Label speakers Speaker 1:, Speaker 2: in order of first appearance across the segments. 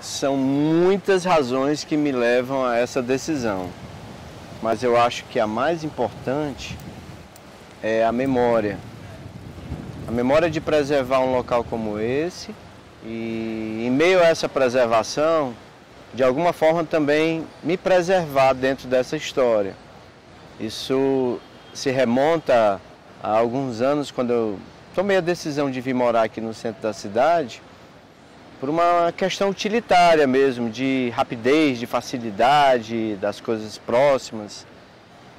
Speaker 1: São muitas razões que me levam a essa decisão, mas eu acho que a mais importante é a memória. A memória de preservar um local como esse e, em meio a essa preservação, de alguma forma também me preservar dentro dessa história. Isso se remonta a alguns anos, quando eu tomei a decisão de vir morar aqui no centro da cidade, por uma questão utilitária mesmo, de rapidez, de facilidade, das coisas próximas.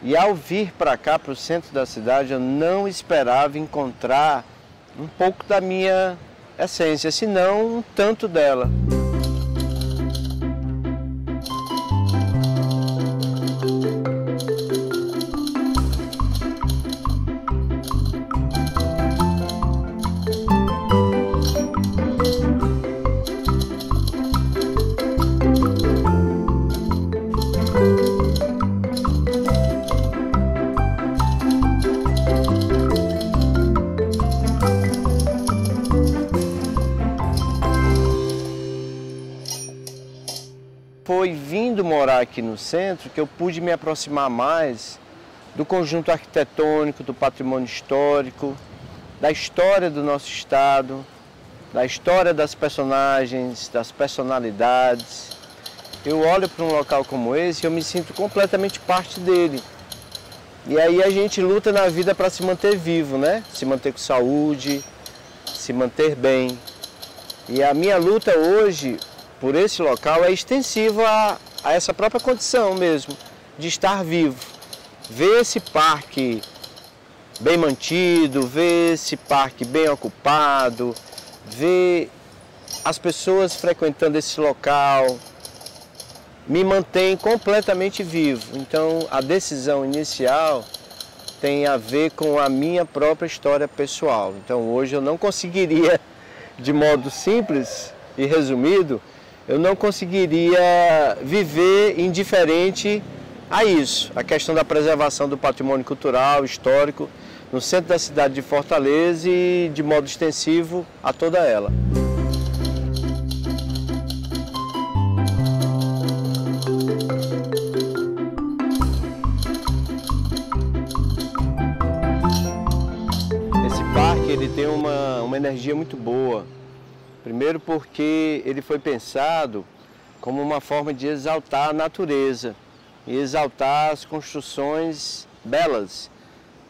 Speaker 1: E ao vir para cá, para o centro da cidade, eu não esperava encontrar um pouco da minha essência, senão um tanto dela. Foi vindo morar aqui no centro que eu pude me aproximar mais do conjunto arquitetônico, do patrimônio histórico, da história do nosso estado, da história das personagens, das personalidades. Eu olho para um local como esse e eu me sinto completamente parte dele. E aí a gente luta na vida para se manter vivo, né? Se manter com saúde, se manter bem. E a minha luta hoje por esse local é extensiva a essa própria condição mesmo, de estar vivo. Ver esse parque bem mantido, ver esse parque bem ocupado, ver as pessoas frequentando esse local, me mantém completamente vivo. Então a decisão inicial tem a ver com a minha própria história pessoal. Então hoje eu não conseguiria, de modo simples e resumido, eu não conseguiria viver indiferente a isso, a questão da preservação do patrimônio cultural, histórico, no centro da cidade de Fortaleza e de modo extensivo a toda ela. Esse parque ele tem uma energia muito boa. Primeiro porque ele foi pensado como uma forma de exaltar a natureza e exaltar as construções belas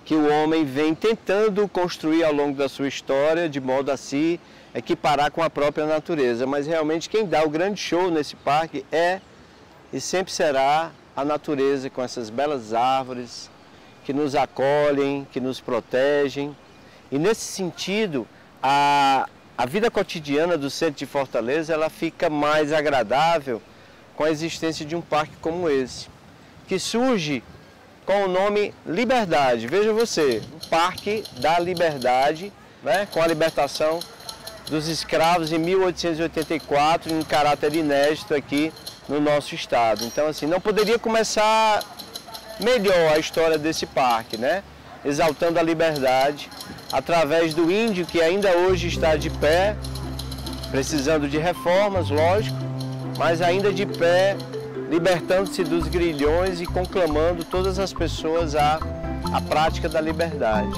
Speaker 1: que o homem vem tentando construir ao longo da sua história, de modo a se equiparar com a própria natureza. Mas realmente quem dá o grande show nesse parque é e sempre será a natureza, com essas belas árvores que nos acolhem, que nos protegem. E nesse sentido, a vida cotidiana do centro de Fortaleza ela fica mais agradável com a existência de um parque como esse, que surge com o nome Liberdade. Veja você, o Parque da Liberdade, né, com a libertação dos escravos em 1884, em caráter inédito aqui no nosso estado. Então, assim, não poderia começar melhor a história desse parque, né? Exaltando a liberdade, através do índio que ainda hoje está de pé, precisando de reformas, lógico, mas ainda de pé, libertando-se dos grilhões e conclamando todas as pessoas à prática da liberdade.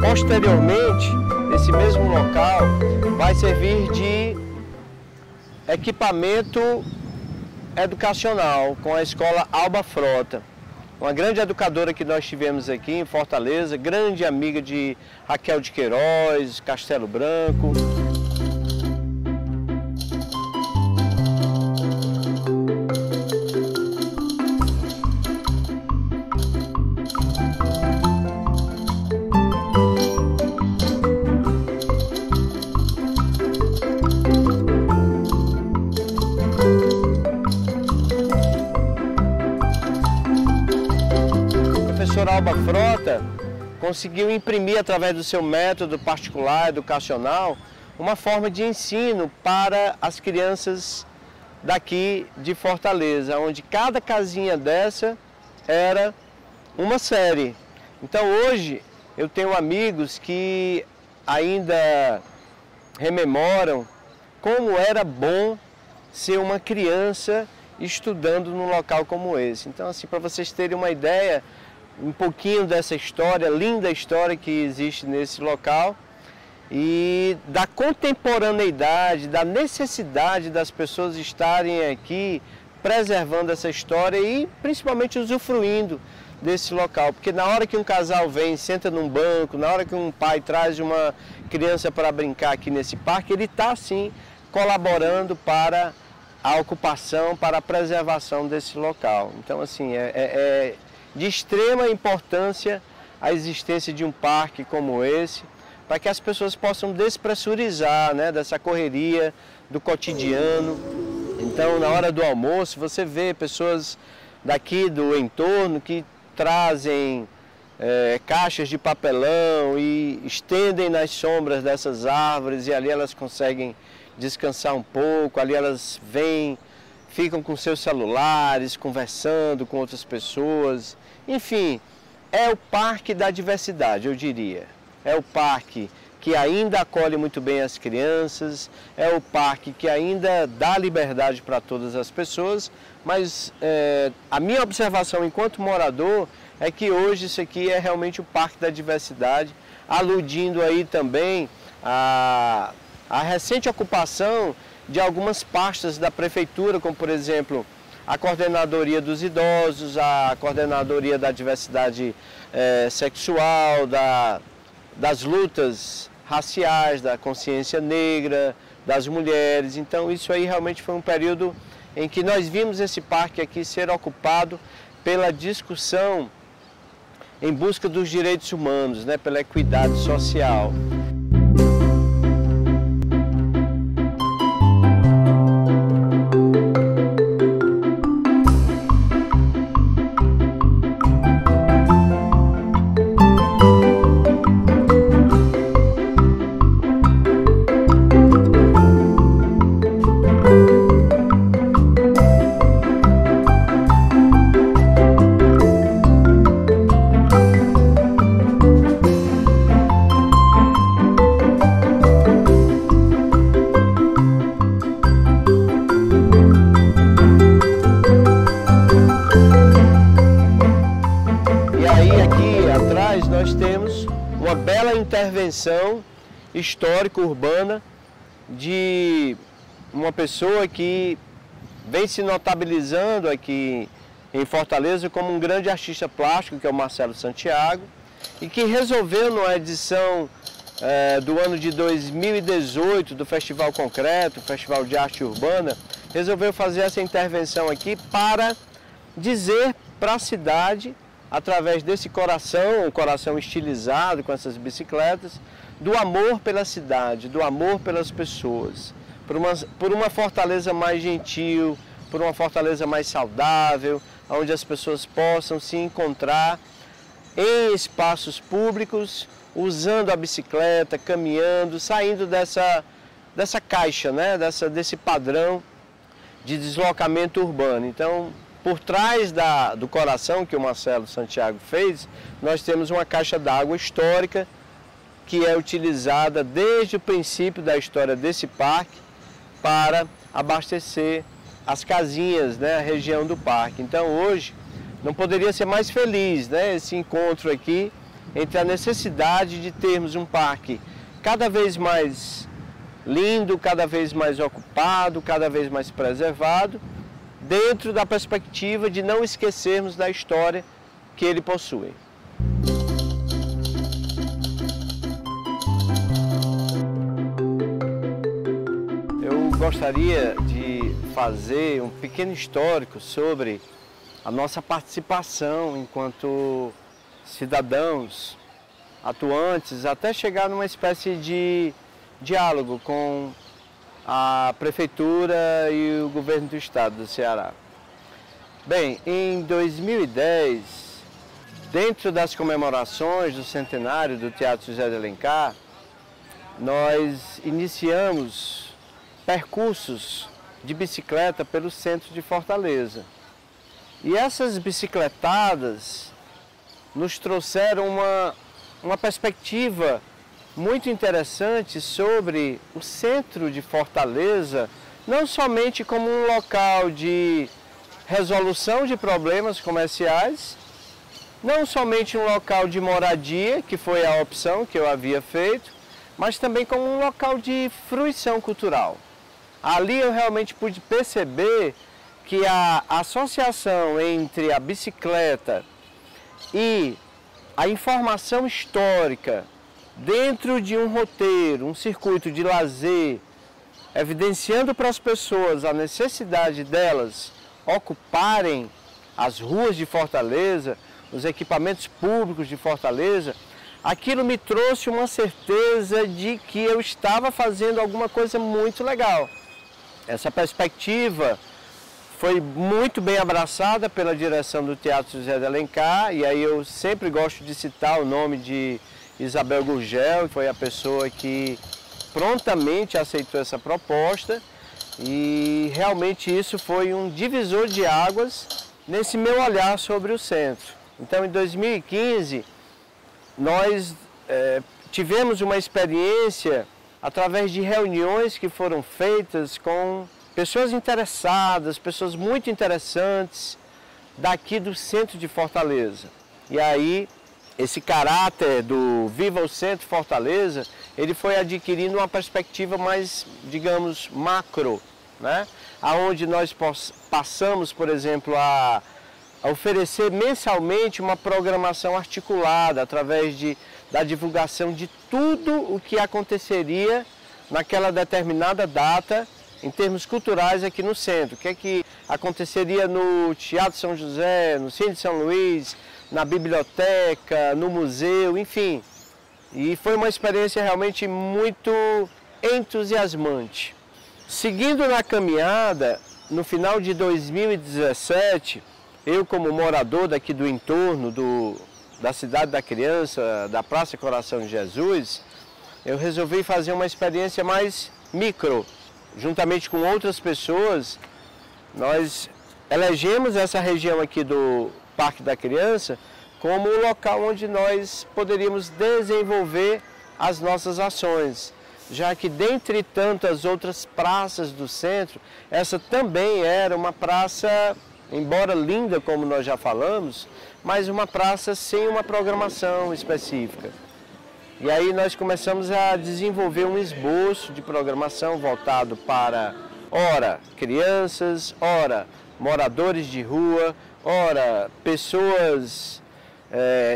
Speaker 1: Posteriormente, esse mesmo local vai servir de equipamento educacional com a escola Alba Frota, uma grande educadora que nós tivemos aqui em Fortaleza, grande amiga de Raquel de Queiroz, Castelo Branco. professor Alba Frota conseguiu imprimir, através do seu método particular, educacional, uma forma de ensino para as crianças daqui de Fortaleza, onde cada casinha dessa era uma série. Então hoje eu tenho amigos que ainda rememoram como era bom ser uma criança estudando num local como esse. Então, assim, para vocês terem uma ideia, um pouquinho dessa história, linda história que existe nesse local, e da contemporaneidade, da necessidade das pessoas estarem aqui preservando essa história e principalmente usufruindo desse local. Porque na hora que um casal vem, senta num banco, na hora que um pai traz uma criança para brincar aqui nesse parque, ele está sim colaborando para a ocupação, para a preservação desse local. Então, assim, é de extrema importância a existência de um parque como esse, para que as pessoas possam despressurizar, né, dessa correria do cotidiano. Então, na hora do almoço, você vê pessoas daqui do entorno que trazem caixas de papelão e estendem nas sombras dessas árvores, e ali elas conseguem descansar um pouco, ali elas vêm, ficam com seus celulares, conversando com outras pessoas. Enfim, é o parque da diversidade, eu diria. É o parque que ainda acolhe muito bem as crianças, é o parque que ainda dá liberdade para todas as pessoas, mas a minha observação enquanto morador é que hoje isso aqui é realmente o parque da diversidade, aludindo aí também a recente ocupação de algumas pastas da prefeitura, como por exemplo a coordenadoria dos idosos, a coordenadoria da diversidade sexual, das lutas raciais, da consciência negra, das mulheres. Então isso aí realmente foi um período em que nós vimos esse parque aqui ser ocupado pela discussão em busca dos direitos humanos, né, pela equidade social. Nós temos uma bela intervenção histórico-urbana de uma pessoa que vem se notabilizando aqui em Fortaleza como um grande artista plástico, que é o Marcelo Santiago, e que resolveu, numa edição do ano de 2018 do Festival Concreto, Festival de Arte Urbana, resolveu fazer essa intervenção aqui para dizer para a cidade, através desse coração, um coração estilizado com essas bicicletas, do amor pela cidade, do amor pelas pessoas, por uma Fortaleza mais gentil, por uma Fortaleza mais saudável, onde as pessoas possam se encontrar em espaços públicos, usando a bicicleta, caminhando, saindo dessa caixa, né? desse padrão de deslocamento urbano. Então, por trás do coração que o Marcelo Santiago fez, nós temos uma caixa d'água histórica que é utilizada desde o princípio da história desse parque para abastecer as casinhas, né, a região do parque. Então hoje não poderia ser mais feliz, né, esse encontro aqui entre a necessidade de termos um parque cada vez mais lindo, cada vez mais ocupado, cada vez mais preservado, dentro da perspectiva de não esquecermos da história que ele possui. Eu gostaria de fazer um pequeno histórico sobre a nossa participação enquanto cidadãos atuantes, até chegar numa espécie de diálogo com a Prefeitura e o Governo do Estado do Ceará. Bem, em 2010, dentro das comemorações do centenário do Teatro José de Alencar, nós iniciamos percursos de bicicleta pelo centro de Fortaleza. E essas bicicletadas nos trouxeram uma perspectiva muito interessante sobre o centro de Fortaleza, não somente como um local de resolução de problemas comerciais, não somente um local de moradia, que foi a opção que eu havia feito, mas também como um local de fruição cultural. Ali eu realmente pude perceber que a associação entre a bicicleta e a informação histórica dentro de um roteiro, um circuito de lazer, evidenciando para as pessoas a necessidade delas ocuparem as ruas de Fortaleza, os equipamentos públicos de Fortaleza, aquilo me trouxe uma certeza de que eu estava fazendo alguma coisa muito legal. Essa perspectiva foi muito bem abraçada pela direção do Teatro José de Alencar, e aí eu sempre gosto de citar o nome de Isabel Gurgel, que foi a pessoa que prontamente aceitou essa proposta, e realmente isso foi um divisor de águas nesse meu olhar sobre o centro. Então, em 2015, nós tivemos uma experiência através de reuniões que foram feitas com pessoas interessadas, pessoas muito interessantes daqui do centro de Fortaleza. E aí, esse caráter do Viva o Centro Fortaleza, ele foi adquirindo uma perspectiva mais, digamos, macro, né? Aonde nós passamos, por exemplo, a oferecer mensalmente uma programação articulada através da divulgação de tudo o que aconteceria naquela determinada data em termos culturais aqui no centro. O que é que aconteceria no Teatro São José, no Cine São Luís, na biblioteca, no museu, enfim. E foi uma experiência realmente muito entusiasmante. Seguindo na caminhada, no final de 2017, eu como morador daqui do entorno da Cidade da Criança, da Praça Coração de Jesus, eu resolvi fazer uma experiência mais micro. Juntamente com outras pessoas, nós elegemos essa região aqui do Parque da Criança como o local onde nós poderíamos desenvolver as nossas ações, já que dentre tantas outras praças do centro, essa também era uma praça, embora linda como nós já falamos, mas uma praça sem uma programação específica. E aí nós começamos a desenvolver um esboço de programação voltado para, ora, crianças, ora, moradores de rua, ora, pessoas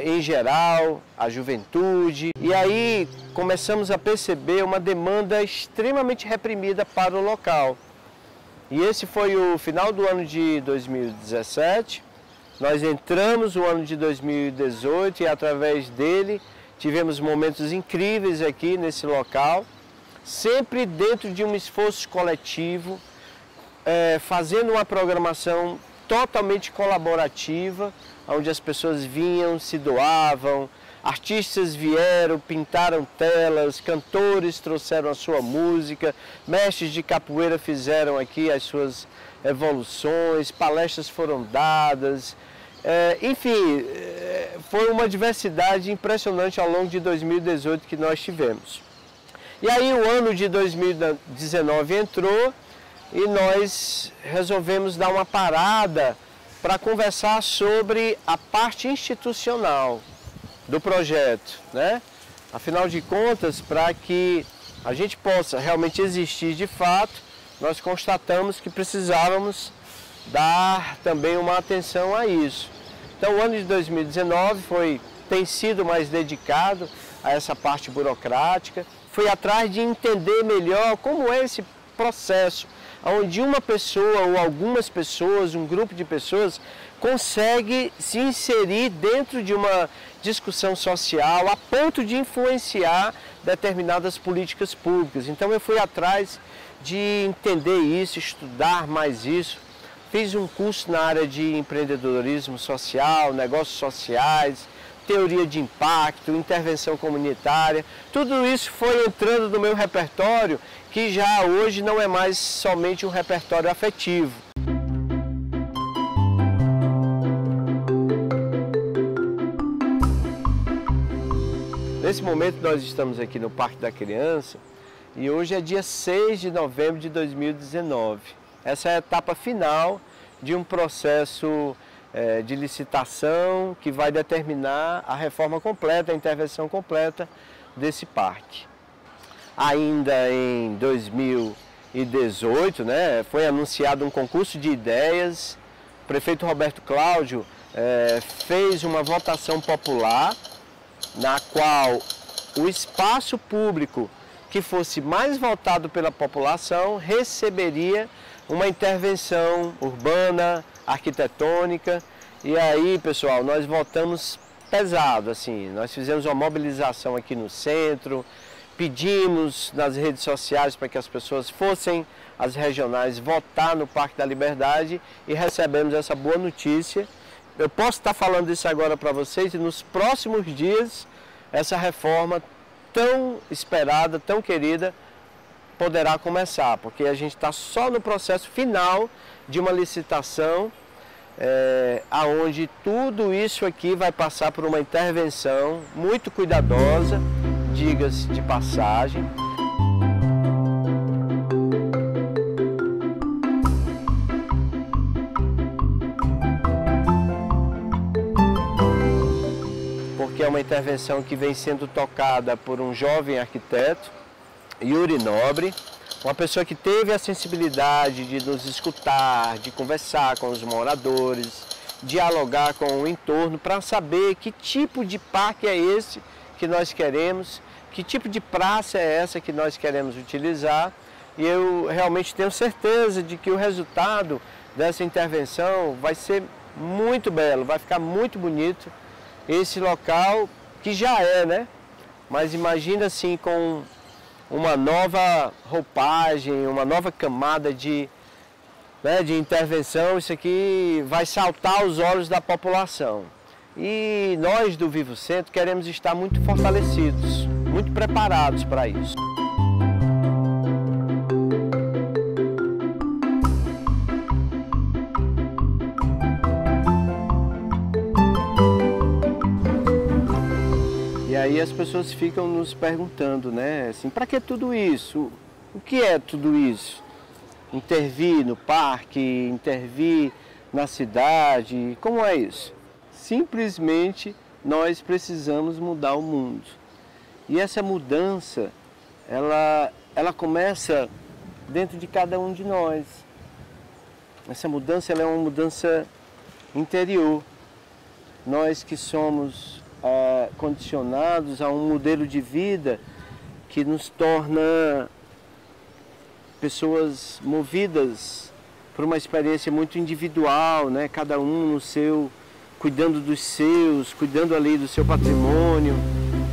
Speaker 1: em geral, a juventude. E aí começamos a perceber uma demanda extremamente reprimida para o local. E esse foi o final do ano de 2017. Nós entramos no ano de 2018 e através dele tivemos momentos incríveis aqui nesse local, sempre dentro de um esforço coletivo, fazendo uma programação totalmente colaborativa, onde as pessoas vinham, se doavam, artistas vieram, pintaram telas, cantores trouxeram a sua música, mestres de capoeira fizeram aqui as suas evoluções, palestras foram dadas. Enfim, foi uma diversidade impressionante ao longo de 2018 que nós tivemos. E aí o ano de 2019 entrou e nós resolvemos dar uma parada para conversar sobre a parte institucional do projeto, né? Afinal de contas, para que a gente possa realmente existir de fato, nós constatamos que precisávamos dar também uma atenção a isso. Então o ano de 2019 tem sido mais dedicado a essa parte burocrática, foi atrás de entender melhor como é esse processo, onde uma pessoa ou algumas pessoas, um grupo de pessoas, consegue se inserir dentro de uma discussão social a ponto de influenciar determinadas políticas públicas. Então eu fui atrás de entender isso, estudar mais isso. fiz um curso na área de empreendedorismo social, negócios sociais, teoria de impacto, intervenção comunitária. Tudo isso foi entrando no meu repertório, que já hoje não é mais somente um repertório afetivo. Nesse momento nós estamos aqui no Parque da Criança e hoje é dia 6 de novembro de 2019. Essa é a etapa final de um processo de licitação que vai determinar a reforma completa, a intervenção completa desse parque. Ainda em 2018, foi anunciado um concurso de ideias. O prefeito Roberto Cláudio fez uma votação popular na qual o espaço público que fosse mais votado pela população receberia uma intervenção urbana, arquitetônica. E aí, pessoal, nós votamos pesado, assim, nós fizemos uma mobilização aqui no centro, pedimos nas redes sociais para que as pessoas fossem às regionais votar no Parque da Liberdade e recebemos essa boa notícia. Eu posso estar falando isso agora para vocês e nos próximos dias essa reforma tão esperada, tão querida, poderá começar, porque a gente está só no processo final de uma licitação, aonde tudo isso aqui vai passar por uma intervenção muito cuidadosa, diga-se de passagem. Porque é uma intervenção que vem sendo tocada por um jovem arquiteto, Yuri Nobre, uma pessoa que teve a sensibilidade de nos escutar, de conversar com os moradores, dialogar com o entorno para saber que tipo de parque é esse que nós queremos, que tipo de praça é essa que nós queremos utilizar. E eu realmente tenho certeza de que o resultado dessa intervenção vai ser muito belo, vai ficar muito bonito. Esse local que já é, mas imagina assim com uma nova roupagem, uma nova camada de intervenção, isso aqui vai saltar aos olhos da população. E nós do Vivo Centro queremos estar muito fortalecidos, muito preparados para isso. E aí as pessoas ficam nos perguntando, assim, para que tudo isso? O que é tudo isso? Intervir no parque, intervir na cidade, como é isso? Simplesmente nós precisamos mudar o mundo. E essa mudança, ela começa dentro de cada um de nós. Essa mudança, ela é uma mudança interior. Nós que somos condicionados a um modelo de vida que nos torna pessoas movidas por uma experiência muito individual, cada um no seu, cuidando dos seus, cuidando ali do seu patrimônio,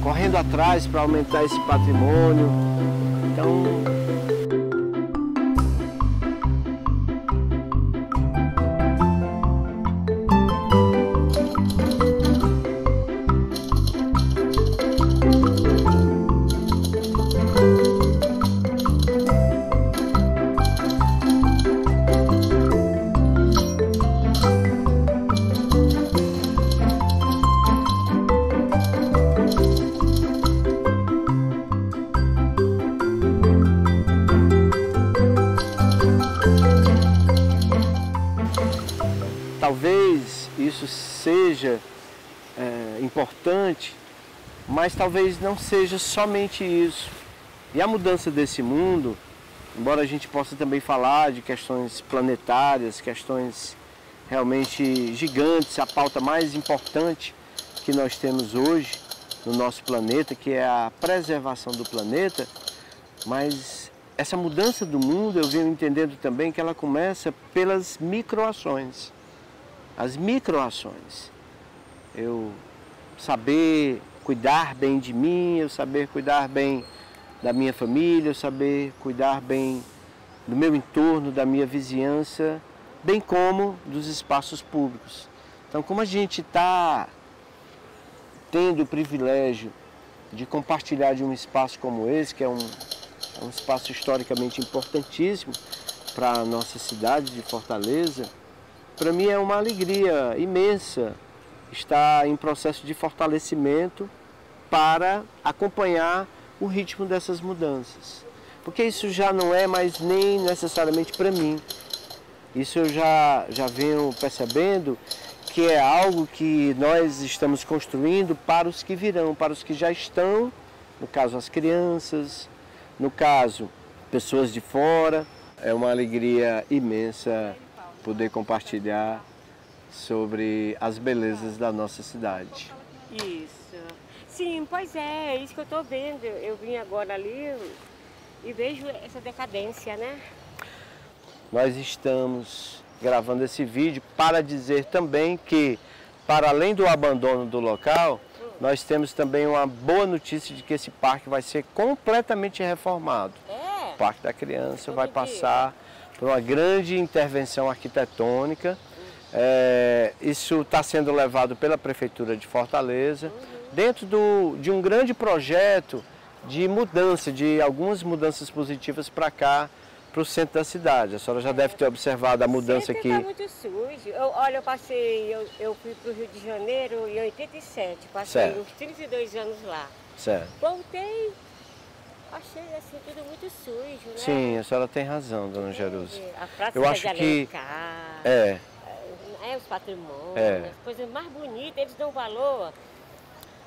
Speaker 1: correndo atrás para aumentar esse patrimônio. Então, talvez isso seja importante, mas talvez não seja somente isso. E a mudança desse mundo, embora a gente possa também falar de questões planetárias, questões realmente gigantes, a pauta mais importante que nós temos hoje no nosso planeta, que é a preservação do planeta, mas essa mudança do mundo eu venho entendendo também que ela começa pelas microações. As microações. Eu saber cuidar bem de mim, eu saber cuidar bem da minha família, eu saber cuidar bem do meu entorno, da minha vizinhança, bem como dos espaços públicos. Então, como a gente está tendo o privilégio de compartilhar de um espaço como esse, que é um espaço historicamente importantíssimo para a nossa cidade de Fortaleza, para mim é uma alegria imensa estar em processo de fortalecimento para acompanhar o ritmo dessas mudanças. Porque isso já não é mais nem necessariamente para mim. Isso eu já venho percebendo que é algo que nós estamos construindo para os que virão, para os que já estão, no caso as crianças, no caso pessoas de fora. É uma alegria imensa poder compartilhar sobre as belezas da nossa cidade.
Speaker 2: Isso. Sim, pois é isso que eu estou vendo. Eu vim agora ali e vejo essa decadência, né?
Speaker 1: Nós estamos gravando esse vídeo para dizer também que, para além do abandono do local, nós temos também uma boa notícia de que esse parque vai ser completamente reformado. O Parque da Criança vai passar por uma grande intervenção arquitetônica. Isso está sendo levado pela Prefeitura de Fortaleza, dentro de um grande projeto de mudança, de algumas mudanças positivas para cá, para o centro da cidade. A senhora já deve ter observado a mudança aqui.
Speaker 2: Está muito sujo. Eu fui para o Rio de Janeiro em 87, passei uns 32 anos lá.
Speaker 1: Certo.
Speaker 2: Voltei, achei assim tudo muito sujo, né?
Speaker 1: Sim, a senhora tem razão, dona Jerusa.
Speaker 2: A praça
Speaker 1: Eu acho que
Speaker 2: os patrimônios, as coisas mais bonitas, eles dão valor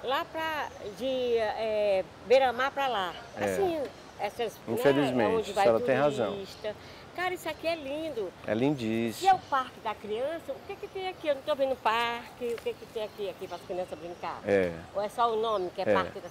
Speaker 2: lá de Beira-Mar para lá. Assim,
Speaker 1: infelizmente,
Speaker 2: onde vai
Speaker 1: a senhora
Speaker 2: turista.
Speaker 1: tem razão.
Speaker 2: Cara, isso aqui é lindo.
Speaker 1: É lindíssimo.
Speaker 2: Se é o Parque da Criança, o que tem aqui? Eu não estou vendo parque, o que tem aqui para as crianças brincar? Ou é só o nome que é Parque da